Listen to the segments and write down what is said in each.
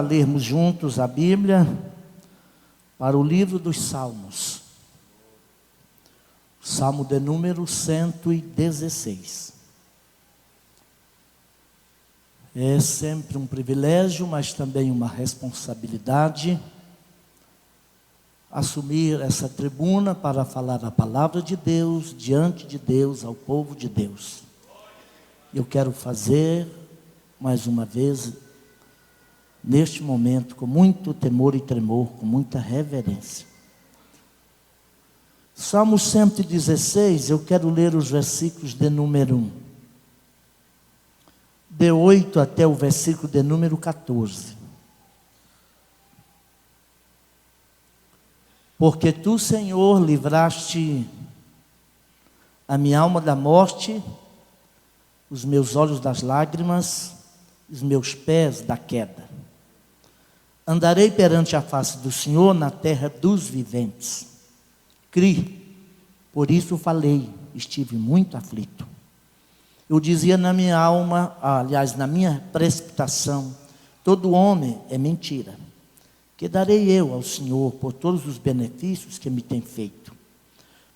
lermos juntos a Bíblia para o livro dos Salmos. Salmo de número 116. É sempre um privilégio, mas também uma responsabilidade assumir essa tribuna para falar a palavra de Deus, diante de Deus, ao povo de Deus. Eu quero fazer, mais uma vez, neste momento, com muito temor e tremor, com muita reverência. Salmo 116, eu quero ler os versículos de número 1. De 8 até o versículo de número 14. Porque tu, Senhor, livraste a minha alma da morte, os meus olhos das lágrimas, os meus pés da queda. Andarei perante a face do Senhor na terra dos viventes. Cri, por isso falei, estive muito aflito. Eu dizia na minha alma, aliás, na minha precipitação, todo homem é mentira. Que darei eu ao Senhor por todos os benefícios que me tem feito?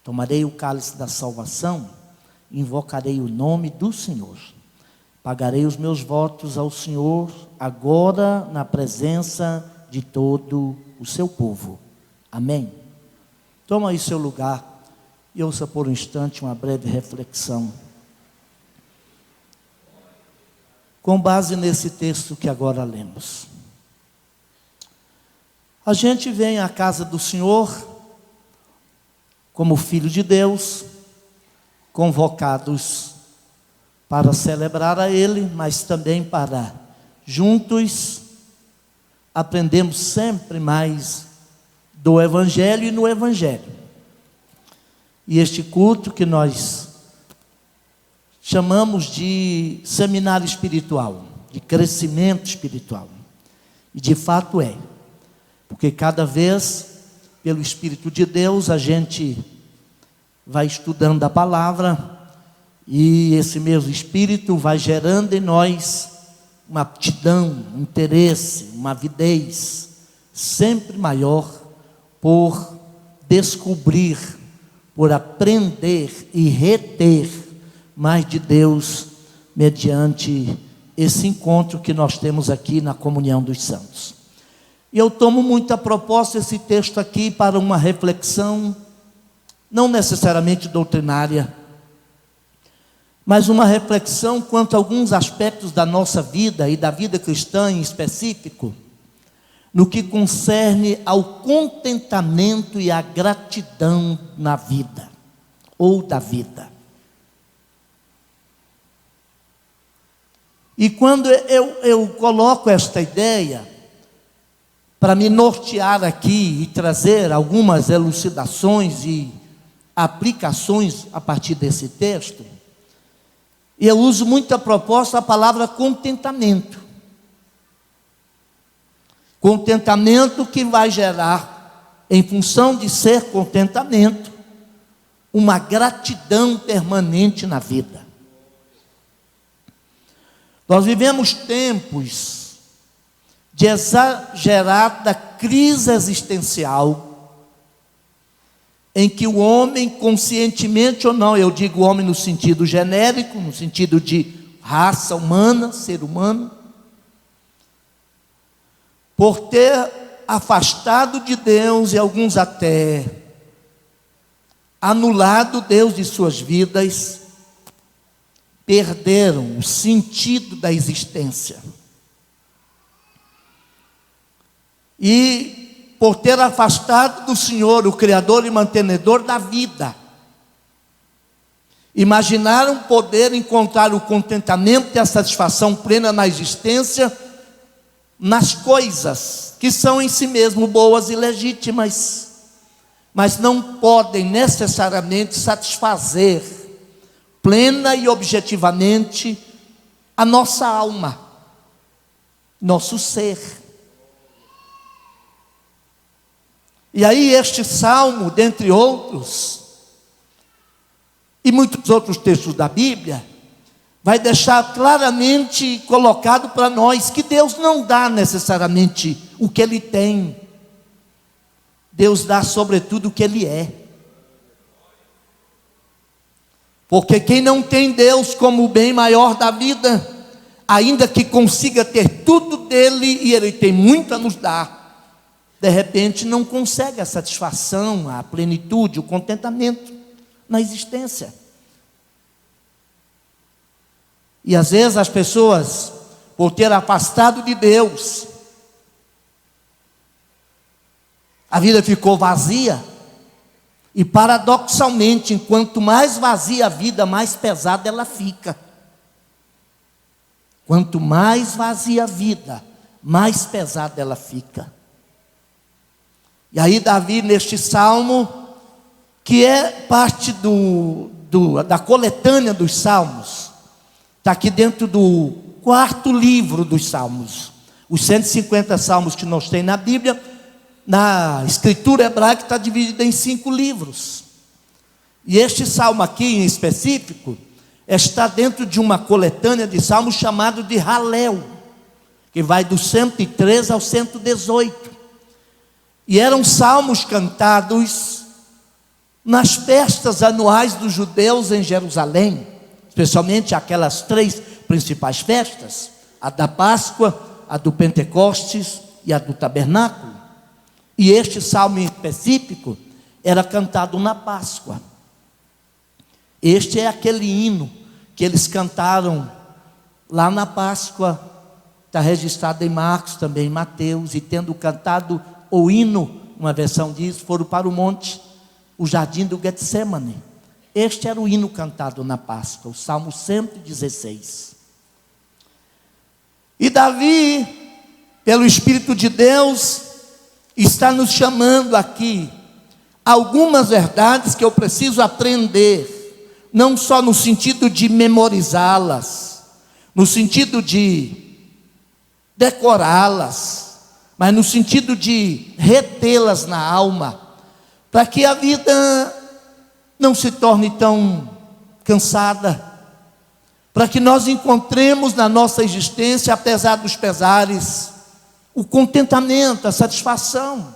Tomarei o cálice da salvação, invocarei o nome do Senhor. Pagarei os meus votos ao Senhor, agora na presença de todo o seu povo. Amém. Toma aí seu lugar e ouça por um instante uma breve reflexão. Com base nesse texto que agora lemos. A gente vem à casa do Senhor, como filho de Deus, convocados para celebrar a Ele, mas também para juntos aprendemos sempre mais do Evangelho e no Evangelho. E este culto que nós chamamos de seminário espiritual, de crescimento espiritual. E de fato é. Porque cada vez, pelo Espírito de Deus, a gente vai estudando a palavra e esse mesmo Espírito vai gerando em nós uma aptidão, um interesse, uma avidez sempre maior por descobrir, por aprender e reter mais de Deus mediante esse encontro que nós temos aqui na comunhão dos santos. E eu tomo muito a propósito esse texto aqui para uma reflexão, não necessariamente doutrinária, mas uma reflexão quanto a alguns aspectos da nossa vida e da vida cristã em específico, no que concerne ao contentamento e à gratidão na vida, ou da vida. E quando eu coloco esta ideia, para me nortear aqui e trazer algumas elucidações e aplicações a partir desse texto, eu uso muito a propósito a palavra contentamento. Contentamento que vai gerar, em função de ser contentamento, uma gratidão permanente na vida. Nós vivemos tempos de exagerada crise existencial, em que o homem, conscientemente ou não, eu digo homem no sentido genérico, no sentido de raça humana, ser humano, por ter afastado de Deus e alguns até anulado Deus de suas vidas, perderam o sentido da existência. E por ter afastado do Senhor, o Criador e mantenedor da vida, imaginaram poder encontrar o contentamento e a satisfação plena na existência, nas coisas que são em si mesmo boas e legítimas, mas não podem necessariamente satisfazer plena e objetivamente a nossa alma, nosso ser. E aí este salmo, dentre outros, e muitos outros textos da Bíblia, vai deixar claramente colocado para nós que Deus não dá necessariamente o que Ele tem. Deus dá sobretudo o que Ele é. Porque quem não tem Deus como o bem maior da vida, ainda que consiga ter tudo dele, e Ele tem muito a nos dar, de repente não consegue a satisfação, a plenitude, o contentamento na existência. E às vezes as pessoas, por ter afastado de Deus, a vida ficou vazia. E paradoxalmente, enquanto mais vazia a vida, mais pesada ela fica. Quanto mais vazia a vida, mais pesada ela fica. E aí Davi, neste salmo, que é parte da coletânea dos salmos, está aqui dentro do 4º livro dos salmos. Os 150 salmos que nós temos na Bíblia, na escritura hebraica, está dividida em 5 livros. E este salmo aqui em específico está dentro de uma coletânea de salmos chamado de Halel, que vai do 103 ao 118. E eram salmos cantados nas festas anuais dos judeus em Jerusalém, especialmente aquelas 3 principais festas: a da Páscoa, a do Pentecostes e a do Tabernáculo. E este salmo em específico era cantado na Páscoa. Este é aquele hino que eles cantaram lá na Páscoa, está registrado em Marcos, também em Mateus. E tendo cantado o hino, uma versão diz, foram para o monte, o jardim do Getsemane. Este era o hino cantado na Páscoa, o Salmo 116. E Davi, pelo Espírito de Deus, está nos chamando aqui algumas verdades que eu preciso aprender, não só no sentido de memorizá-las, no sentido de decorá-las, mas no sentido de retê-las na alma, para que a vida não se torne tão cansada, para que nós encontremos na nossa existência, apesar dos pesares, o contentamento, a satisfação,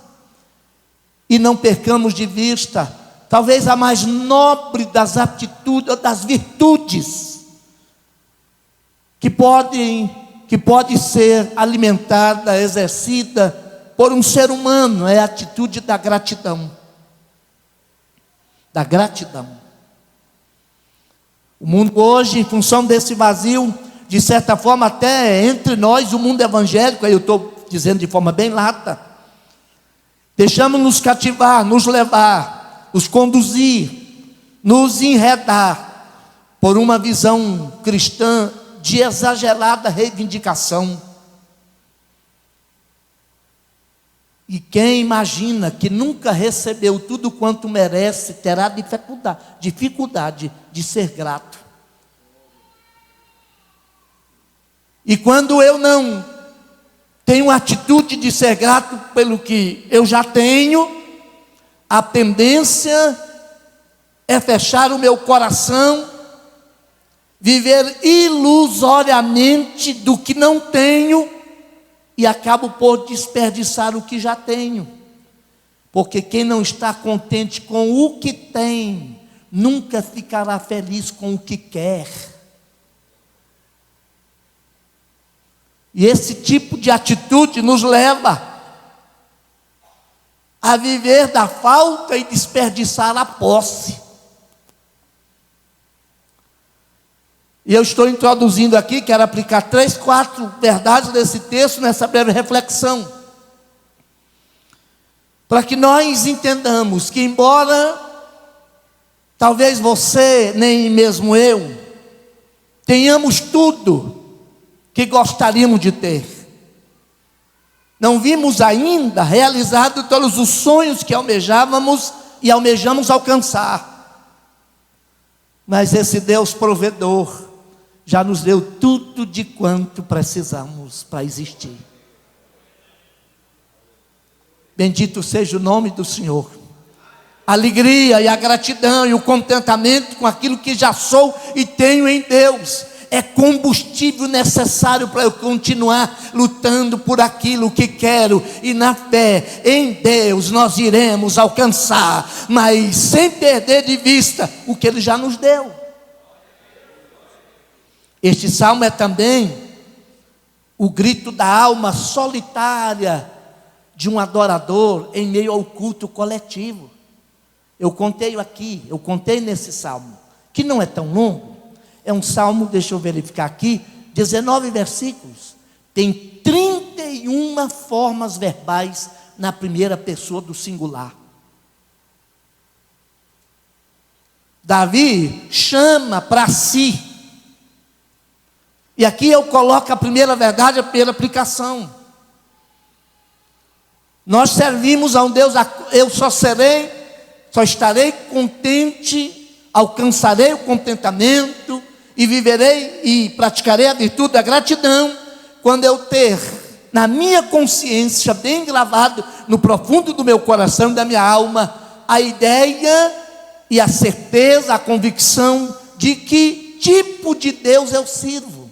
e não percamos de vista, talvez a mais nobre das aptitudes, das virtudes, que pode ser alimentada, exercida por um ser humano, é a atitude da gratidão. Da gratidão. O mundo hoje, em função desse vazio, de certa forma até entre nós, o mundo evangélico, aí eu estou dizendo de forma bem lata, deixamos nos cativar, nos levar, nos conduzir, nos enredar por uma visão cristã de exagerada reivindicação. E quem imagina que nunca recebeu tudo quanto merece, terá dificuldade de ser grato. E quando eu não tenho a atitude de ser grato pelo que eu já tenho, a tendência é fechar o meu coração, viver ilusoriamente do que não tenho, e acabo por desperdiçar o que já tenho. Porque quem não está contente com o que tem, nunca ficará feliz com o que quer. E esse tipo de atitude nos leva a viver da falta e desperdiçar a posse. E eu estou introduzindo aqui, quero aplicar 3, 4 verdades desse texto nessa breve reflexão, para que nós entendamos que, embora talvez você, nem mesmo eu, tenhamos tudo que gostaríamos de ter, não vimos ainda realizado todos os sonhos que almejávamos e almejamos alcançar, mas esse Deus provedor já nos deu tudo de quanto precisamos para existir. Bendito seja o nome do Senhor. A alegria e a gratidão e o contentamento com aquilo que já sou e tenho em Deus é combustível necessário para eu continuar lutando por aquilo que quero. E na fé em Deus nós iremos alcançar, mas sem perder de vista o que Ele já nos deu. Este salmo é também o grito da alma solitária de um adorador em meio ao culto coletivo. Eu contei nesse salmo, que não é tão longo. É um salmo, deixa eu verificar aqui, 19 versículos. Tem 31 formas verbais na primeira pessoa do singular. Davi chama para si. E aqui eu coloco a primeira verdade pela aplicação. Nós servimos a um Deus, eu só estarei contente, alcançarei o contentamento e viverei e praticarei a virtude da gratidão quando eu ter na minha consciência, bem gravado no profundo do meu coração e da minha alma, a ideia e a certeza, a convicção de que tipo de Deus eu sirvo.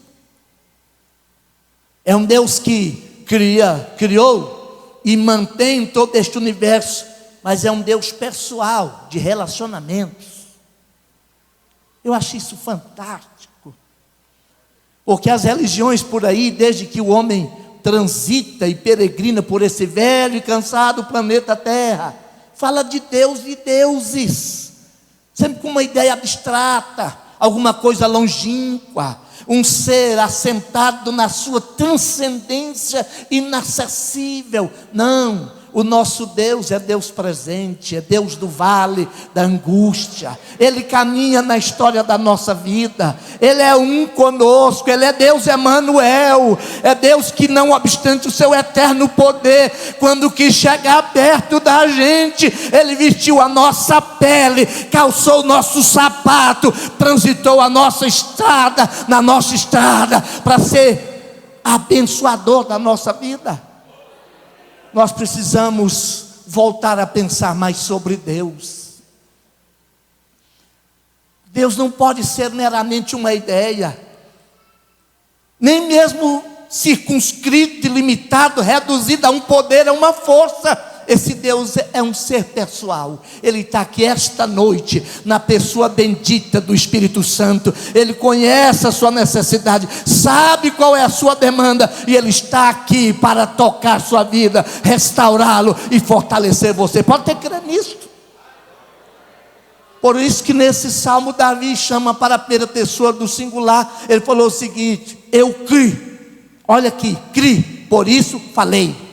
É um Deus que criou e mantém todo este universo, mas é um Deus pessoal, de relacionamentos. Eu acho isso fantástico, porque as religiões por aí, desde que o homem transita e peregrina por esse velho e cansado planeta Terra, fala de Deus e deuses, sempre com uma ideia abstrata, alguma coisa longínqua, um ser assentado na sua transcendência inacessível. Não, o nosso Deus é Deus presente, é Deus do vale da angústia. Ele caminha na história da nossa vida, Ele é um conosco, Ele é Deus Emanuel, é Deus que, não obstante o seu eterno poder, quando quis chegar perto da gente, Ele vestiu a nossa pele, calçou o nosso sapato, transitou a nossa estrada, na nossa estrada, para ser abençoador da nossa vida. Nós precisamos voltar a pensar mais sobre Deus. Deus não pode ser meramente uma ideia, nem mesmo circunscrito, limitado, reduzido a um poder, a uma força. Esse Deus é um ser pessoal. Ele está aqui esta noite, na pessoa bendita do Espírito Santo. Ele conhece a sua necessidade, sabe qual é a sua demanda, e Ele está aqui para tocar sua vida, restaurá-lo e fortalecer você. Pode ter que crer nisso. Por isso que nesse salmo Davi chama para a primeira pessoa do singular. Ele falou o seguinte: eu criei. Olha aqui, criei, por isso falei.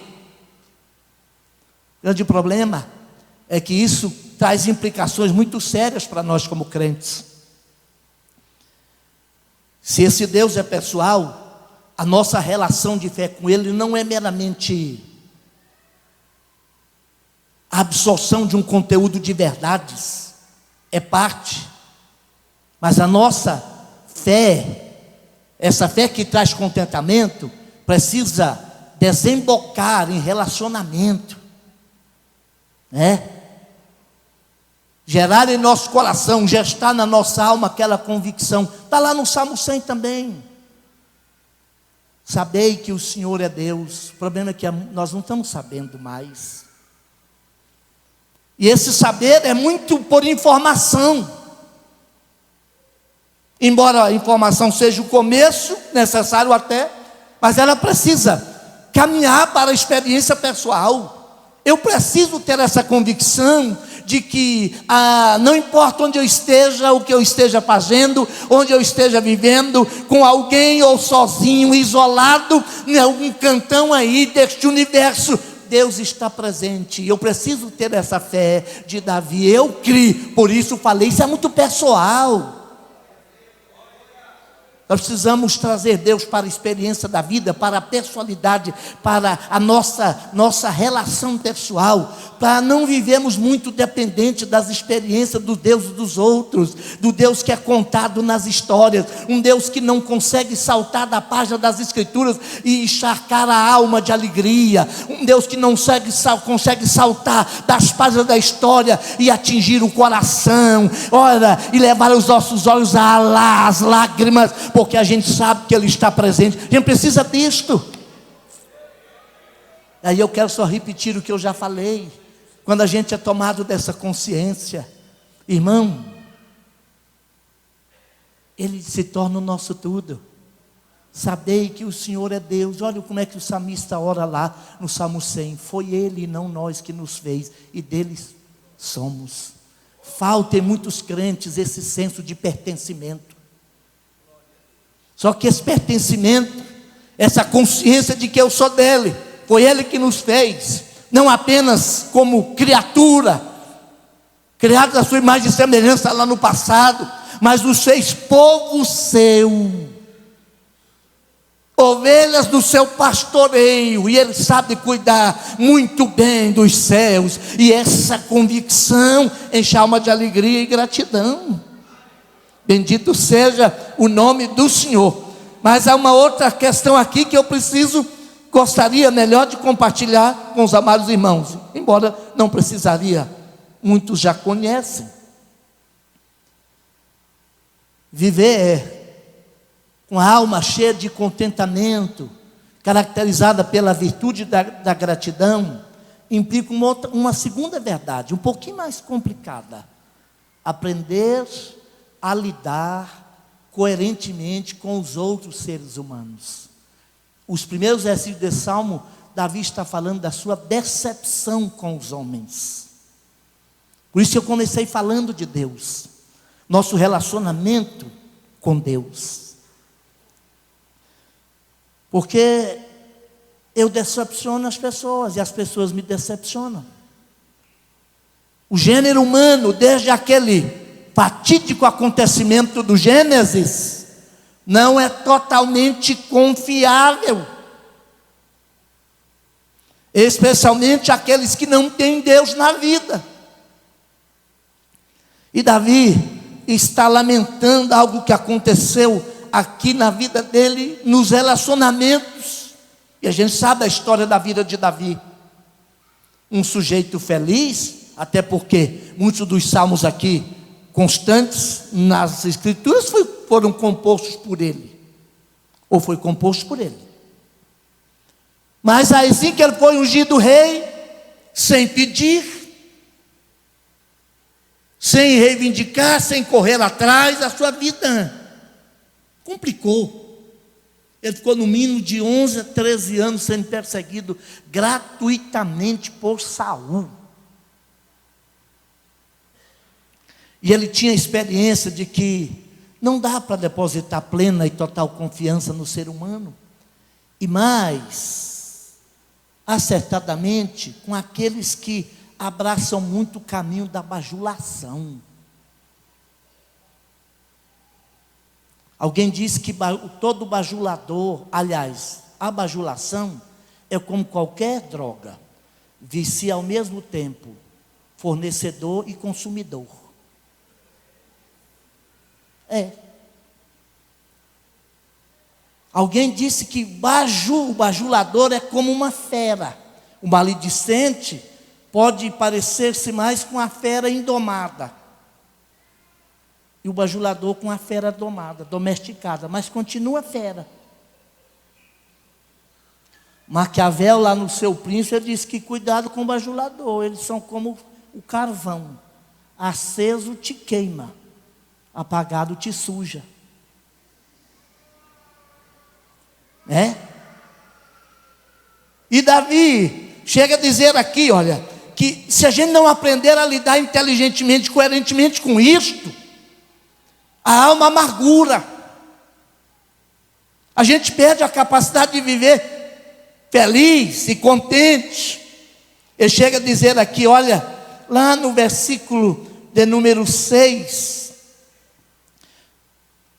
O grande problema é que isso traz implicações muito sérias para nós como crentes. Se esse Deus é pessoal, a nossa relação de fé com Ele não é meramente a absorção de um conteúdo de verdades, é parte, mas a nossa fé, essa fé que traz contentamento, precisa desembocar em relacionamento, gerar em nosso coração, gestar na nossa alma aquela convicção. Está lá no Salmo 100 também. Sabei que o Senhor é Deus. O problema é que nós não estamos sabendo mais. E esse saber é muito por informação. Embora a informação seja o começo, necessário até, mas ela precisa caminhar para a experiência pessoal. Eu preciso ter essa convicção de que não importa onde eu esteja, o que eu esteja fazendo, onde eu esteja vivendo, com alguém ou sozinho, isolado, em algum cantão aí deste universo, Deus está presente. Eu preciso ter essa fé de Davi. Eu criei, por isso falei, isso é muito pessoal. Nós precisamos trazer Deus para a experiência da vida, para a pessoalidade, para a nossa relação pessoal, para não vivermos muito dependente das experiências do Deus dos outros, do Deus que é contado nas histórias, um Deus que não consegue saltar da página das Escrituras e encharcar a alma de alegria, um Deus que não consegue saltar das páginas da história e atingir o coração, ora, e levar os nossos olhos às lágrimas, porque a gente sabe que Ele está presente. A gente precisa disto. Aí eu quero só repetir o que eu já falei. Quando a gente é tomado dessa consciência, irmão, Ele se torna o nosso tudo. Sabei que o Senhor é Deus. Olha como é que o salmista ora lá no Salmo 100. Foi Ele e não nós que nos fez, e deles somos. Falta em muitos crentes esse senso de pertencimento. Só que esse pertencimento, essa consciência de que eu sou dele, foi Ele que nos fez, não apenas como criatura, criada à sua imagem e semelhança lá no passado, mas nos fez povo seu, ovelhas do seu pastoreio, e Ele sabe cuidar muito bem dos céus, e essa convicção enche a alma de alegria e gratidão. Bendito seja o nome do Senhor. Mas há uma outra questão aqui que eu gostaria melhor de compartilhar com os amados irmãos, embora não precisaria, muitos já conhecem. Viver com a alma cheia de contentamento, caracterizada pela virtude da gratidão, implica uma segunda verdade, um pouquinho mais complicada: aprender a lidar coerentemente com os outros seres humanos. Os primeiros versículos desse salmo, Davi está falando da sua decepção com os homens. Por isso eu comecei falando de Deus, nosso relacionamento com Deus. Porque eu decepciono as pessoas e as pessoas me decepcionam. O gênero humano, desde aquele fatídico acontecimento do Gênesis, não é totalmente confiável, especialmente aqueles que não têm Deus na vida. E Davi está lamentando algo que aconteceu aqui na vida dele, nos relacionamentos. E a gente sabe a história da vida de Davi, um sujeito feliz, até porque muitos dos salmos aqui constantes nas escrituras foram compostos por ele, ou foi composto por ele. Mas assim que ele foi ungido rei, sem pedir, sem reivindicar, sem correr atrás, a sua vida complicou. Ele ficou no mínimo de 11 a 13 anos sendo perseguido gratuitamente por Saul. E ele tinha experiência de que não dá para depositar plena e total confiança no ser humano. E mais, acertadamente, com aqueles que abraçam muito o caminho da bajulação. Alguém disse que todo bajulador, aliás, a bajulação é como qualquer droga, vicia ao mesmo tempo fornecedor e consumidor. Alguém disse que o bajulador é como uma fera. O maledicente pode parecer-se mais com a fera indomada, e o bajulador com a fera domada, domesticada, mas continua fera. Maquiavel, lá no Seu Príncipe, ele diz que cuidado com o bajulador, eles são como o carvão, aceso te queima, apagado te suja. E Davi chega a dizer aqui, olha, que se a gente não aprender a lidar inteligentemente, coerentemente com isto, a alma amargura, a gente perde a capacidade de viver feliz e contente. Ele chega a dizer aqui, olha, lá no versículo de número 6,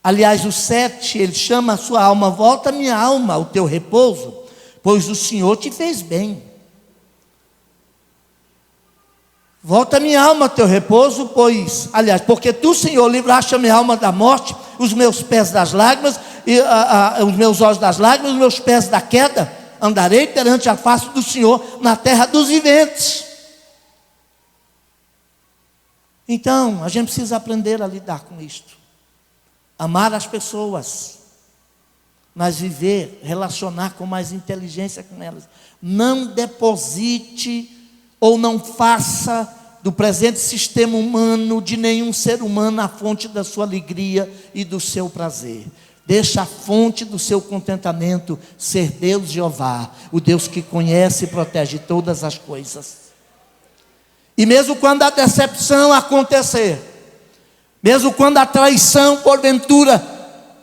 aliás o 7, ele chama a sua alma: volta minha alma ao teu repouso, pois o Senhor te fez bem. Volta minha alma ao teu repouso, porque tu, Senhor, livraste a minha alma da morte, os meus pés das lágrimas, os meus olhos das lágrimas, os meus pés da queda. Andarei perante a face do Senhor na terra dos viventes. Então, a gente precisa aprender a lidar com isto. Amar as pessoas, mas viver, relacionar com mais inteligência com elas. Não deposite ou não faça do presente sistema humano, de nenhum ser humano, a fonte da sua alegria e do seu prazer. Deixa a fonte do seu contentamento ser Deus Jeová, o Deus que conhece e protege todas as coisas. E mesmo quando a decepção acontecer, mesmo quando a traição, porventura,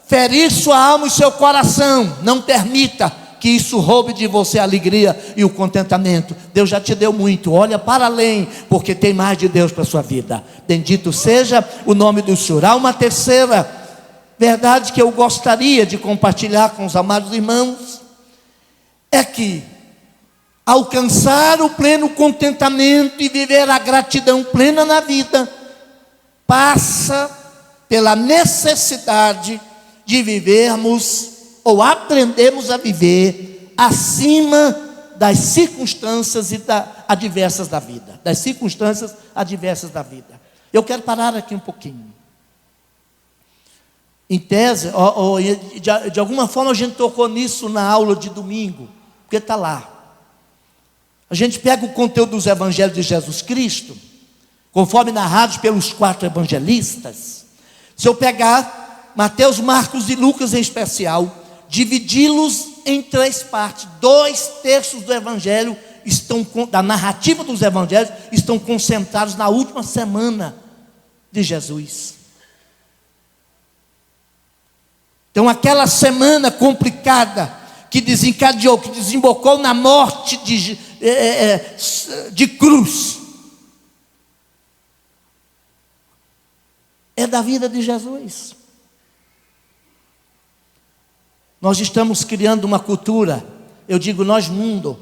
ferir sua alma e seu coração, não permita que isso roube de você a alegria e o contentamento. Deus já te deu muito, olha para além, porque tem mais de Deus para a sua vida. Bendito seja o nome do Senhor. Há uma terceira verdade que eu gostaria de compartilhar com os amados irmãos, é que alcançar o pleno contentamento e viver a gratidão plena na vida, passa pela necessidade de vivermos ou aprendermos a viver acima das circunstâncias adversas da vida. Das circunstâncias adversas da vida. Eu quero parar aqui um pouquinho. Em tese, de alguma forma a gente tocou nisso na aula de domingo, porque está lá. A gente pega o conteúdo dos evangelhos de Jesus Cristo, conforme narrados pelos 4 evangelistas. Se eu pegar Mateus, Marcos e Lucas em especial, dividi-los em 3 partes, 2/3 do evangelho da narrativa dos evangelhos estão concentrados na última semana de Jesus. Então aquela semana complicada que desencadeou, que desembocou na morte de cruz, é da vida de Jesus. Nós estamos criando uma cultura, eu digo nós mundo,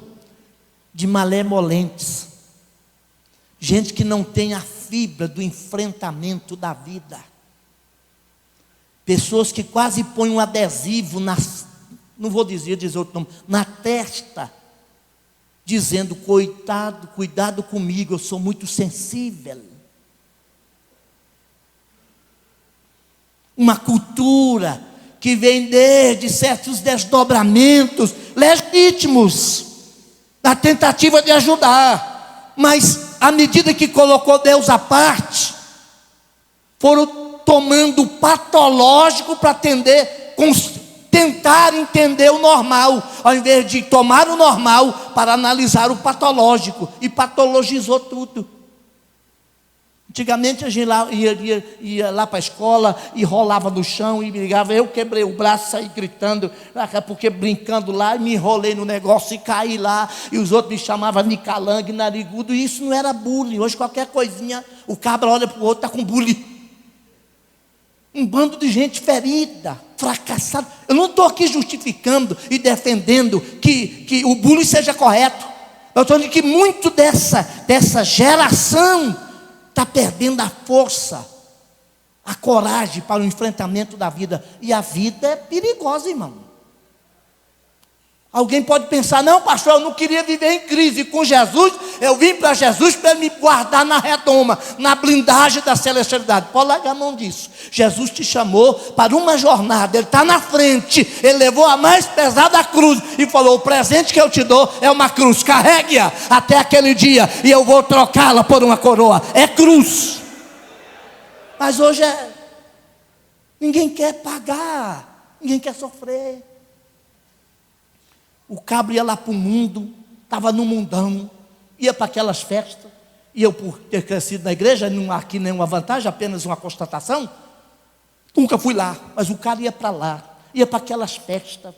de malemolentes, gente que não tem a fibra do enfrentamento da vida, pessoas que quase põem um adesivo não vou dizer outro nome, na testa, dizendo: coitado, cuidado comigo, eu sou muito sensível. Uma cultura que vem desde certos desdobramentos legítimos, na tentativa de ajudar, mas à medida que colocou Deus à parte, foram tomando o patológico para tentar entender o normal, ao invés de tomar o normal para analisar o patológico, e patologizou tudo. Antigamente a gente ia lá para a escola e rolava no chão e brigava. Eu quebrei o braço, saí gritando, porque brincando lá, e me enrolei no negócio e caí lá, e os outros me chamavam de calangue, narigudo, e isso não era bullying. Hoje qualquer coisinha, o cabra olha para o outro, está com bullying. Um bando de gente ferida, fracassada. Eu não estou aqui justificando e defendendo que o bullying seja correto. Eu estou dizendo que muito dessa geração está perdendo a força, a coragem para o enfrentamento da vida. E a vida é perigosa, irmão. Alguém pode pensar: não, pastor, eu não queria viver em crise. Com Jesus, eu vim para Jesus para Ele me guardar na redoma, na blindagem da celestialidade. Pode largar a mão disso. Jesus te chamou para uma jornada, Ele está na frente. Ele levou a mais pesada cruz e falou: o presente que eu te dou é uma cruz, carregue-a até aquele dia e eu vou trocá-la por uma coroa. É cruz. Mas hoje ninguém quer pagar, ninguém quer sofrer. O cabra ia lá para o mundo, estava no mundão, ia para aquelas festas, e eu, por ter crescido na igreja, não há aqui nenhuma vantagem, apenas uma constatação, nunca fui lá, mas o cara ia para lá, ia para aquelas festas,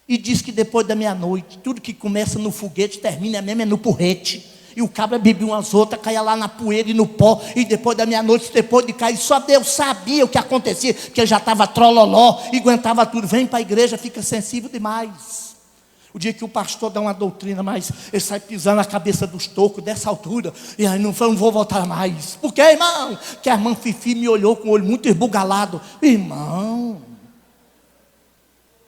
e diz que depois da meia-noite, tudo que começa no foguete, termina mesmo no porrete, e o cabra bebia umas outras, caía lá na poeira e no pó, e depois da meia-noite, depois de cair, só Deus sabia o que acontecia, porque já estava trololó, e aguentava tudo. Vem para a igreja, fica sensível demais. O dia que o pastor dá uma doutrina, mas ele sai pisando na cabeça dos tocos dessa altura, e aí não vou voltar mais. Por quê, irmão? Que a irmã Fifi me olhou com o olho muito esbugalado. Irmão,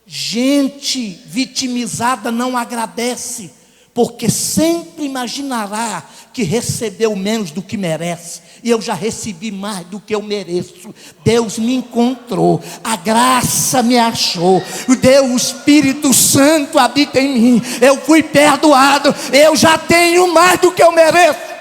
gente vitimizada não agradece, porque sempre imaginará que recebeu menos do que merece, e eu já recebi mais do que eu mereço. Deus me encontrou, a graça me achou, o Espírito Santo habita em mim, eu fui perdoado, eu já tenho mais do que eu mereço.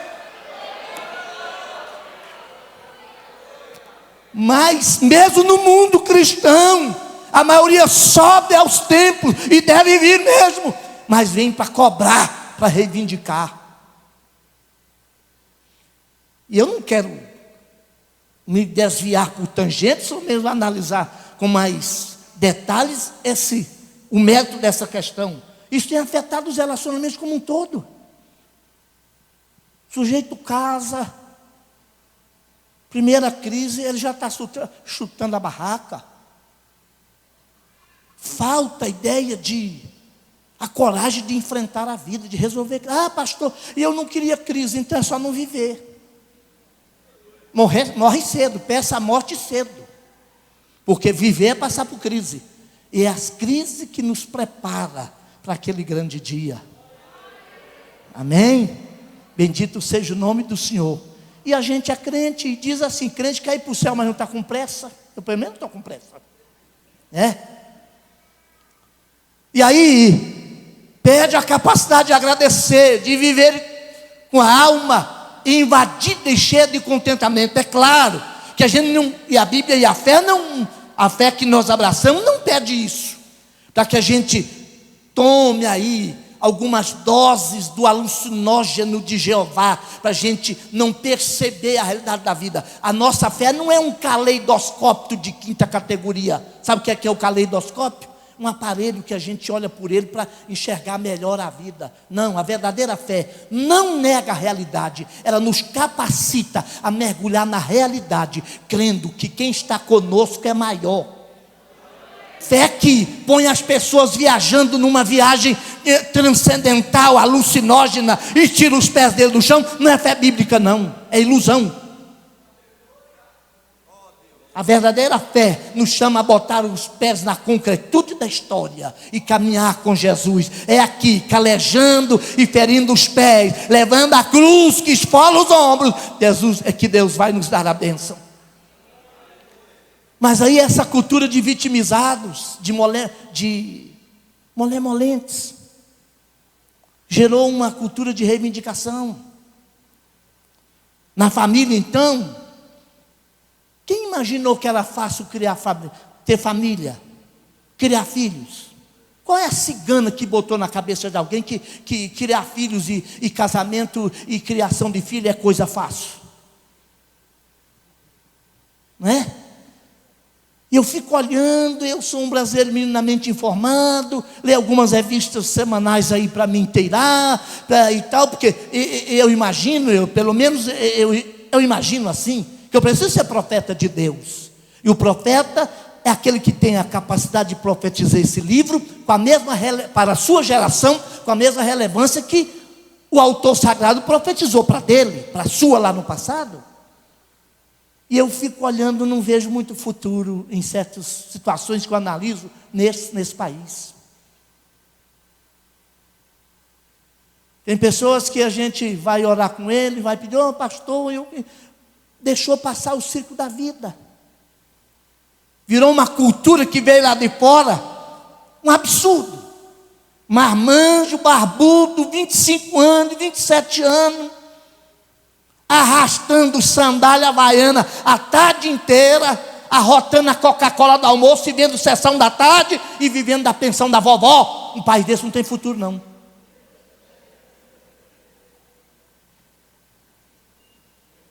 Mas mesmo no mundo cristão, a maioria sobe aos templos e deve vir mesmo, mas vem para cobrar, para reivindicar. E eu não quero me desviar por tangentes, ou mesmo analisar com mais detalhes o mérito dessa questão. Isso tem afetado os relacionamentos como um todo. O sujeito casa, primeira crise, ele já está chutando a barraca. Falta a ideia a coragem de enfrentar a vida, de resolver. Ah, pastor, eu não queria crise, então é só não viver. Morre cedo, peça a morte cedo. Porque viver é passar por crise. E é as crises que nos prepara para aquele grande dia. Amém? Bendito seja o nome do Senhor. E a gente é crente e diz assim, crente quer ir para o céu, mas não está com pressa. Eu pelo menos estou com pressa. E aí, perde a capacidade de agradecer, de viver com a alma invadida e cheia de contentamento. É claro que a gente não, e a Bíblia e a fé que nós abraçamos não pede isso, para que a gente tome aí algumas doses do alucinógeno de Jeová, para a gente não perceber a realidade da vida. A nossa fé não é um caleidoscópio de quinta categoria. Sabe o que é o caleidoscópio? Um aparelho que a gente olha por ele para enxergar melhor a vida. Não, a verdadeira fé não nega a realidade, ela nos capacita a mergulhar na realidade, crendo que quem está conosco é maior. Fé que põe as pessoas viajando numa viagem transcendental, alucinógena, e tira os pés dele do chão, não é fé bíblica não, é ilusão. A verdadeira fé nos chama a botar os pés na concretude da história e caminhar com Jesus. É aqui, calejando e ferindo os pés, levando a cruz que esfola os ombros. É que Deus vai nos dar a bênção. Mas aí essa cultura de vitimizados, de molemolentes, gerou uma cultura de reivindicação. Na família então, quem imaginou que era fácil ter família, criar filhos? Qual é a cigana que botou na cabeça de alguém que criar filhos e casamento e criação de filho é coisa fácil? Não é? E eu fico olhando, eu sou um brasileiro minimamente informado, leio algumas revistas semanais aí para me inteirar, e tal, porque eu imagino, pelo menos eu imagino assim, que eu preciso ser profeta de Deus. E o profeta é aquele que tem a capacidade de profetizar esse livro com a mesma para a sua geração, com a mesma relevância que o autor sagrado profetizou para dele, para a sua lá no passado. E eu fico olhando, não vejo muito futuro em certas situações que eu analiso nesse país. Tem pessoas que a gente vai orar com ele, vai pedir, pastor, deixou passar o ciclo da vida. Virou uma cultura que veio lá de fora, um absurdo. Marmanjo, barbudo, 25 anos, 27 anos, arrastando sandália havaiana a tarde inteira, arrotando a Coca-Cola do almoço e vendo sessão da tarde e vivendo da pensão da vovó. Um país desse não tem futuro não.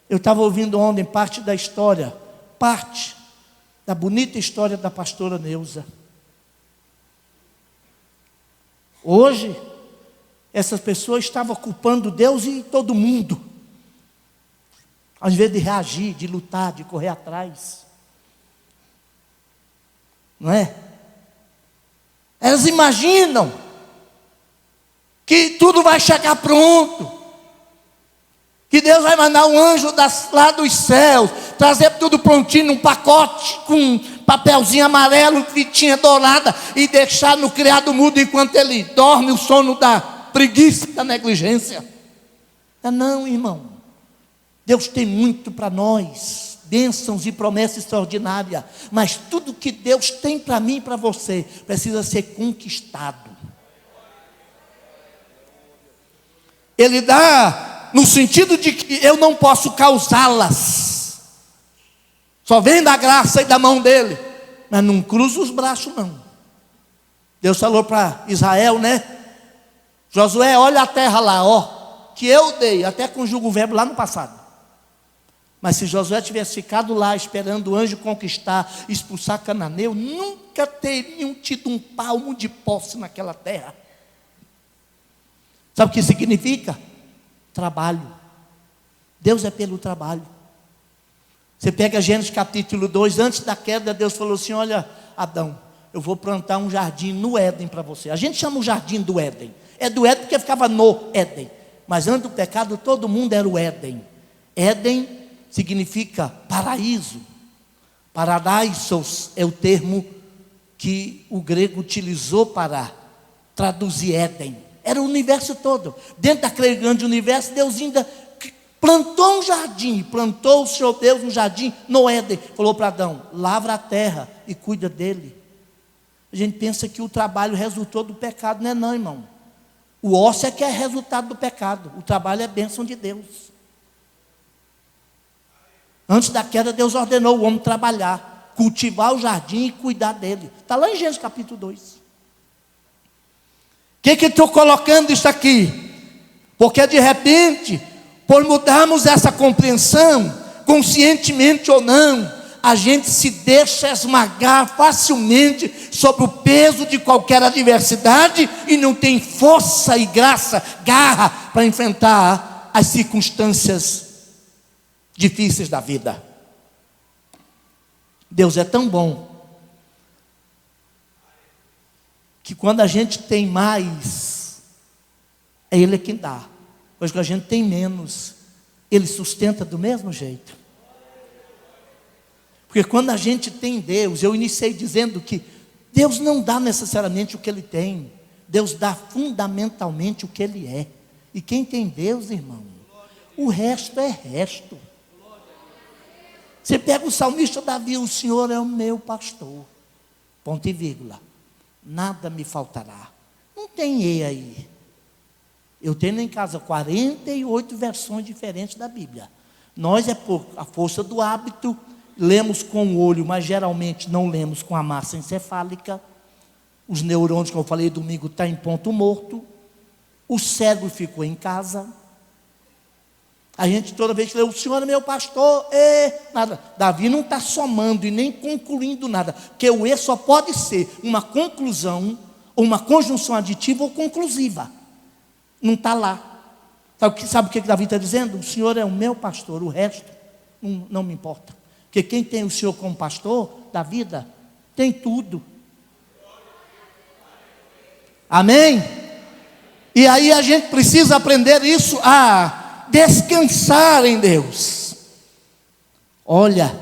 Eu estava ouvindo ontem parte da bonita história da pastora Neuza. Hoje, essas pessoas estavam culpando Deus e todo mundo, ao invés de reagir, de lutar, de correr atrás. Não é? Elas imaginam que tudo vai chegar pronto, que Deus vai mandar um anjo lá dos céus, trazer tudo prontinho num pacote, com um papelzinho amarelo, fitinha dourada, e deixar no criado mudo enquanto ele dorme, o sono da preguiça e da negligência. Não, irmão. Deus tem muito para nós, bênçãos e promessas extraordinárias, mas tudo que Deus tem para mim e para você, precisa ser conquistado. Ele dá no sentido de que eu não posso causá-las, só vem da graça e da mão dele, mas não cruza os braços não. Deus falou para Israel, né? Josué, olha a terra lá, ó, que eu dei, até conjugo o verbo lá no passado. Mas se Josué tivesse ficado lá esperando o anjo conquistar, expulsar cananeu, nunca teriam tido um palmo de posse naquela terra. Sabe o que significa? Trabalho. Deus é pelo trabalho. Você pega Gênesis capítulo 2, antes da queda, Deus falou assim: olha, Adão, eu vou plantar um jardim no Éden para você. A gente chama o jardim do Éden. É do Éden porque ficava no Éden. Mas antes do pecado, todo mundo era o Éden. Éden significa paraíso. Paradisos é o termo que o grego utilizou para traduzir Éden. Era o universo todo. Dentro daquele grande universo, Deus ainda plantou um jardim. Plantou o Senhor Deus um jardim no Éden. Falou para Adão: lavra a terra e cuida dele. A gente pensa que o trabalho resultou do pecado. Não é não, irmão. O ócio é que é resultado do pecado. O trabalho é bênção de Deus. Antes da queda, Deus ordenou o homem trabalhar, cultivar o jardim e cuidar dele. Está lá em Gênesis capítulo 2. O que estou colocando isso aqui? Porque de repente, por mudarmos essa compreensão, conscientemente ou não, a gente se deixa esmagar facilmente sobre o peso de qualquer adversidade e não tem força e graça, garra para enfrentar as circunstâncias difíceis da vida. Deus é tão bom que quando a gente tem mais, é Ele quem dá. Mas quando a gente tem menos, Ele sustenta do mesmo jeito. Porque quando a gente tem Deus, eu iniciei dizendo que Deus não dá necessariamente o que Ele tem, Deus dá fundamentalmente o que Ele é. E quem tem Deus, irmão, o resto é resto. Você pega o salmista Davi: o Senhor é o meu pastor, ponto e vírgula, nada me faltará. Não tem E aí. Eu tenho em casa 48 versões diferentes da Bíblia. Nós é por a força do hábito, lemos com o olho, mas geralmente não lemos com a massa encefálica. Os neurônios, como eu falei domingo, estão em ponto morto. O cérebro ficou em casa. A gente toda vez que lê: o Senhor é meu pastor, nada. Davi não está somando e nem concluindo nada, porque o só pode ser uma conclusão, ou uma conjunção aditiva ou conclusiva. Não está lá. Sabe o que Davi está dizendo? O Senhor é o meu pastor, o resto não me importa. Porque quem tem o Senhor como pastor da vida, tem tudo. Amém? E aí a gente precisa aprender isso, a descansar em Deus. Olha,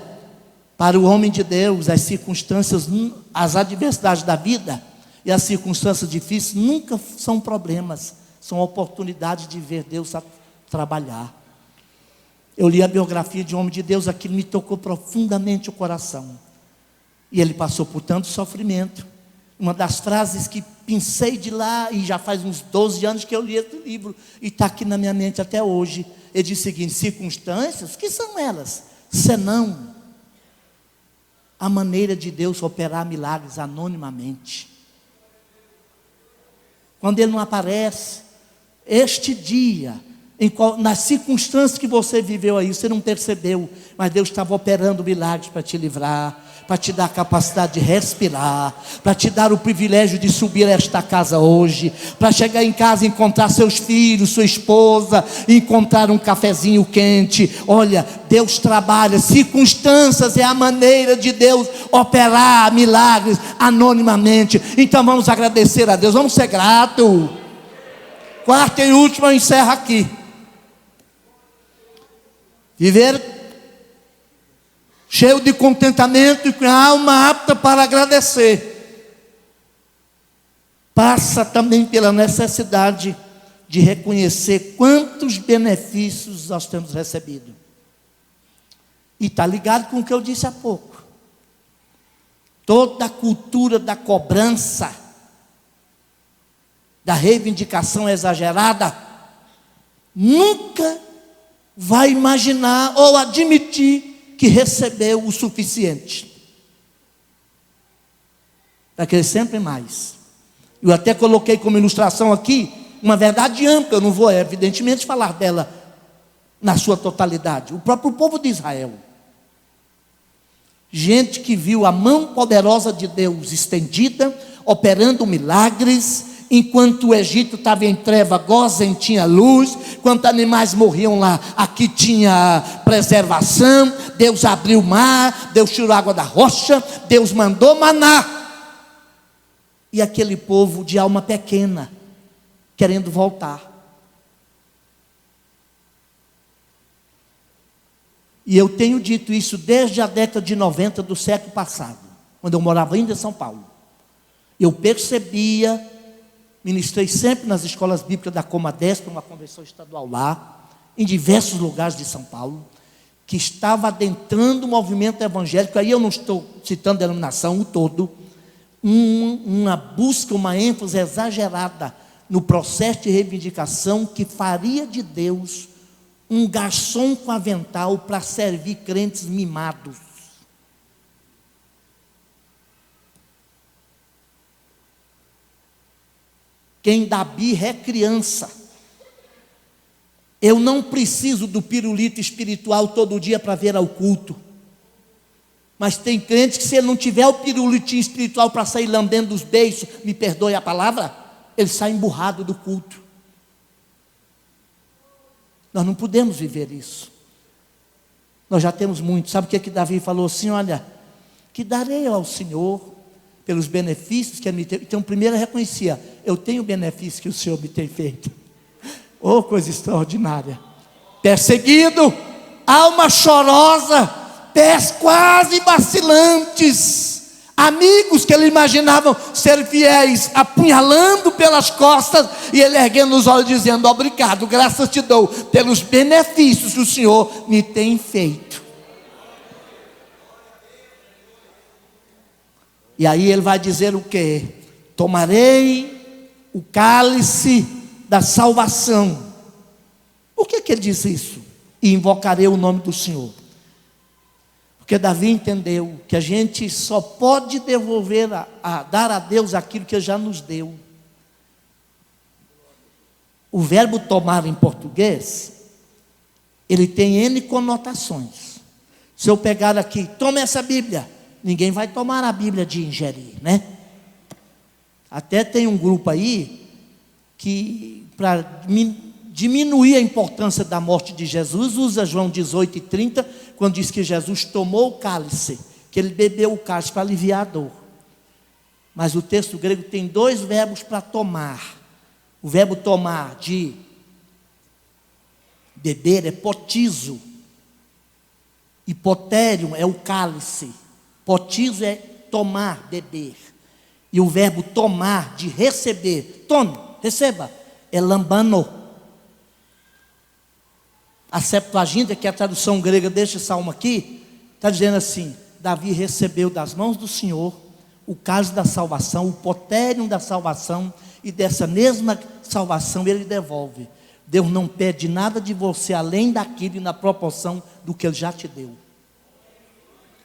para o homem de Deus, as circunstâncias, as adversidades da vida e as circunstâncias difíceis nunca são problemas, são oportunidades de ver Deus trabalhar. Eu li a biografia de um homem de Deus, aquilo me tocou profundamente o coração. E ele passou por tanto sofrimento. Uma das frases que pensei de lá, e já faz uns 12 anos que eu li esse livro, e está aqui na minha mente até hoje. Ele diz o seguinte: circunstâncias, que são elas? Senão a maneira de Deus operar milagres anonimamente. Quando Ele não aparece, este dia, nas circunstâncias que você viveu aí, você não percebeu, mas Deus estava operando milagres para te livrar, para te dar a capacidade de respirar, para te dar o privilégio de subir a esta casa hoje, para chegar em casa e encontrar seus filhos, sua esposa, encontrar um cafezinho quente. Olha, Deus trabalha, circunstâncias é a maneira de Deus operar milagres anonimamente. Então vamos agradecer a Deus, vamos ser gratos. Quarta e última, eu encerro aqui. Viver cheio de contentamento e com a alma apta para agradecer, passa também pela necessidade de reconhecer quantos benefícios nós temos recebido. E está ligado com o que eu disse há pouco. Toda a cultura da cobrança, da reivindicação exagerada, nunca vai imaginar ou admitir que recebeu o suficiente. Vai querer sempre mais. Eu até coloquei como ilustração aqui uma verdade ampla, eu não vou evidentemente falar dela na sua totalidade. O próprio povo de Israel. Gente que viu a mão poderosa de Deus estendida, operando milagres, enquanto o Egito estava em treva, Gósen tinha luz, quando animais morriam lá, aqui tinha preservação, Deus abriu o mar, Deus tirou a água da rocha, Deus mandou maná. E aquele povo de alma pequena, querendo voltar. E eu tenho dito isso desde a década de 90 do século passado, quando eu morava ainda em São Paulo. Eu percebia, ministrei sempre nas escolas bíblicas da Comadesp, uma convenção estadual lá, em diversos lugares de São Paulo, que estava adentrando o movimento evangélico, aí eu não estou citando a denominação, o todo, uma busca, uma ênfase exagerada no processo de reivindicação que faria de Deus um garçom com avental para servir crentes mimados. Quem dá birra é criança. Eu não preciso do pirulito espiritual todo dia para vir ao culto. Mas tem crente que, se ele não tiver o pirulitinho espiritual para sair lambendo os beiços, me perdoe a palavra, ele sai emburrado do culto. Nós não podemos viver isso. Nós já temos muito. Sabe o que Davi falou assim? Olha, que darei ao Senhor pelos benefícios que ele me teve. Então, primeiro reconhecia, eu tenho o benefício que o Senhor me tem feito. Oh, coisa extraordinária. Perseguido, alma chorosa, pés quase vacilantes, amigos que ele imaginava ser fiéis, apunhalando pelas costas, e ele erguendo os olhos dizendo: obrigado, graças te dou pelos benefícios que o Senhor me tem feito. E aí ele vai dizer o quê? Tomarei o cálice da salvação. Por que ele diz isso? E invocarei o nome do Senhor. Porque Davi entendeu que a gente só pode devolver, dar a Deus aquilo que Ele já nos deu. O verbo tomar em português, ele tem N conotações. Se eu pegar aqui, toma essa Bíblia, ninguém vai tomar a Bíblia de ingerir, né? Até tem um grupo aí, que para diminuir a importância da morte de Jesus, usa João 18:30, quando diz que Jesus tomou o cálice, que ele bebeu o cálice para aliviar a dor. Mas o texto grego tem dois verbos para tomar. O verbo tomar de beber é potizo, e poterium é o cálice. Potizo é tomar, beber. E o verbo tomar de receber, tome, receba, é lambano. A Septuaginta, que é a tradução grega deste salmo aqui, está dizendo assim: Davi recebeu das mãos do Senhor o cálice da salvação, o potérium da salvação, e dessa mesma salvação ele devolve. Deus não pede nada de você além daquilo e na proporção do que Ele já te deu.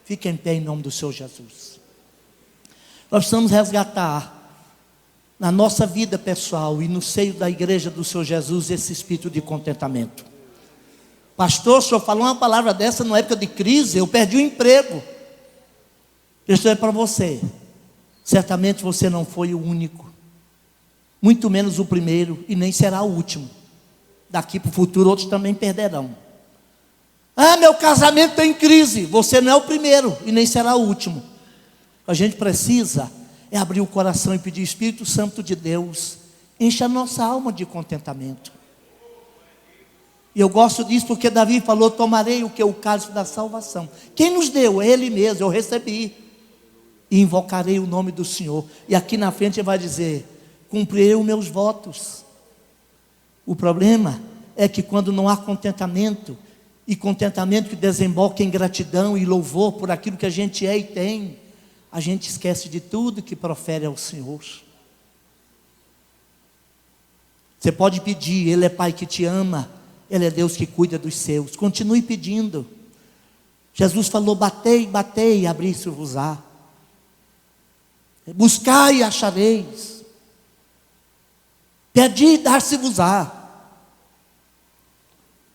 Fique em pé em nome do Senhor Jesus. Nós precisamos resgatar na nossa vida pessoal e no seio da igreja do Senhor Jesus esse espírito de contentamento. Pastor, o senhor falou uma palavra dessa na época de crise, eu perdi o emprego. Eu estou para você. Certamente você não foi o único, muito menos o primeiro, e nem será o último. Daqui para o futuro outros também perderão. Ah, meu casamento está em crise. Você não é o primeiro e nem será o último. A gente precisa abrir o coração e pedir: Espírito Santo de Deus, encha a nossa alma de contentamento. E eu gosto disso porque Davi falou: tomarei o que? O cálice da salvação. Quem nos deu? Ele mesmo, eu recebi. E invocarei o nome do Senhor. E aqui na frente ele vai dizer: cumprirei os meus votos. O problema é que quando não há contentamento, e contentamento que desemboca em gratidão e louvor por aquilo que a gente é e tem, a gente esquece de tudo que profere ao Senhor. Você pode pedir, Ele é Pai que te ama, Ele é Deus que cuida dos seus. Continue pedindo. Jesus falou: batei, batei, abri-se-vos-á. Buscai e achareis. Pedi e dar-se-vos-á.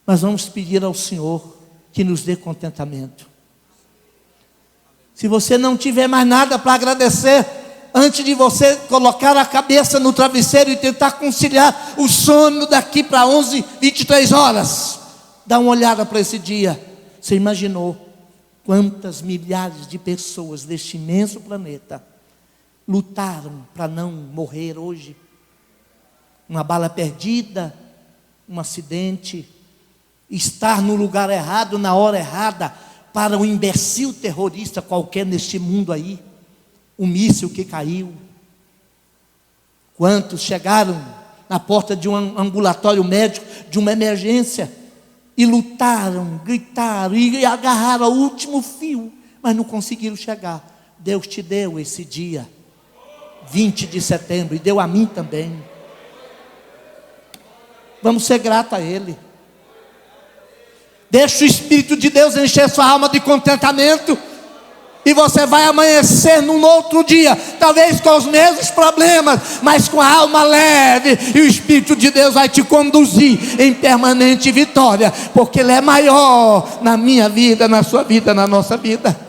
Mas vamos pedir ao Senhor que nos dê contentamento. Se você não tiver mais nada para agradecer, antes de você colocar a cabeça no travesseiro e tentar conciliar o sono daqui para 23 horas, dá uma olhada para esse dia. Você imaginou quantas milhares de pessoas deste imenso planeta lutaram para não morrer hoje? Uma bala perdida, um acidente, estar no lugar errado, na hora errada, para um imbecil terrorista qualquer neste mundo aí, um míssil que caiu. Quantos chegaram na porta de um ambulatório médico, de uma emergência, e lutaram, gritaram, e agarraram ao último fio, mas não conseguiram chegar. Deus te deu esse dia, 20 de setembro, e deu a mim também. Vamos ser gratos a Ele. Deixa o Espírito de Deus encher sua alma de contentamento, e você vai amanhecer num outro dia, talvez com os mesmos problemas, mas com a alma leve, e o Espírito de Deus vai te conduzir em permanente vitória, porque Ele é maior na minha vida, na sua vida, na nossa vida.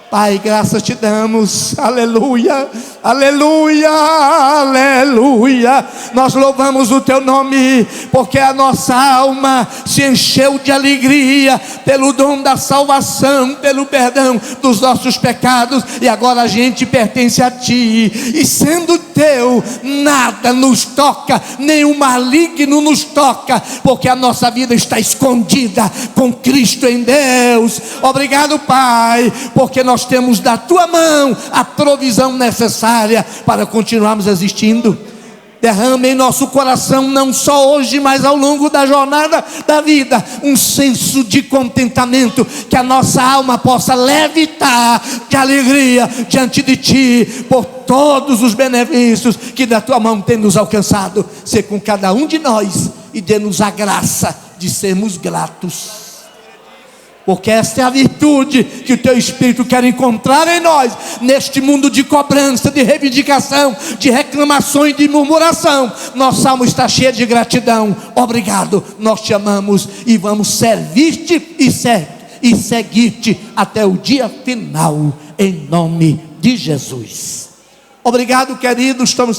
Pai, graças te damos, aleluia, aleluia, aleluia. Nós louvamos o teu nome, porque a nossa alma se encheu de alegria pelo dom da salvação, pelo perdão dos nossos pecados, e agora a gente pertence a ti, e sendo teu, nada nos toca, nenhum maligno nos toca, porque a nossa vida está escondida com Cristo em Deus. Obrigado, Pai, porque nós temos da tua mão a provisão necessária para continuarmos existindo. Derrama em nosso coração, não só hoje, mas ao longo da jornada da vida, um senso de contentamento, que a nossa alma possa levitar de alegria diante de ti, por todos os benefícios que da tua mão tem nos alcançado. Ser com cada um de nós e dê-nos a graça de sermos gratos, porque esta é a virtude que o teu Espírito quer encontrar em nós, neste mundo de cobrança, de reivindicação, de reclamações, de murmuração. Nossa alma está cheia de gratidão. Obrigado, nós te amamos e vamos servir-te e seguir-te até o dia final, em nome de Jesus. Obrigado, queridos, estamos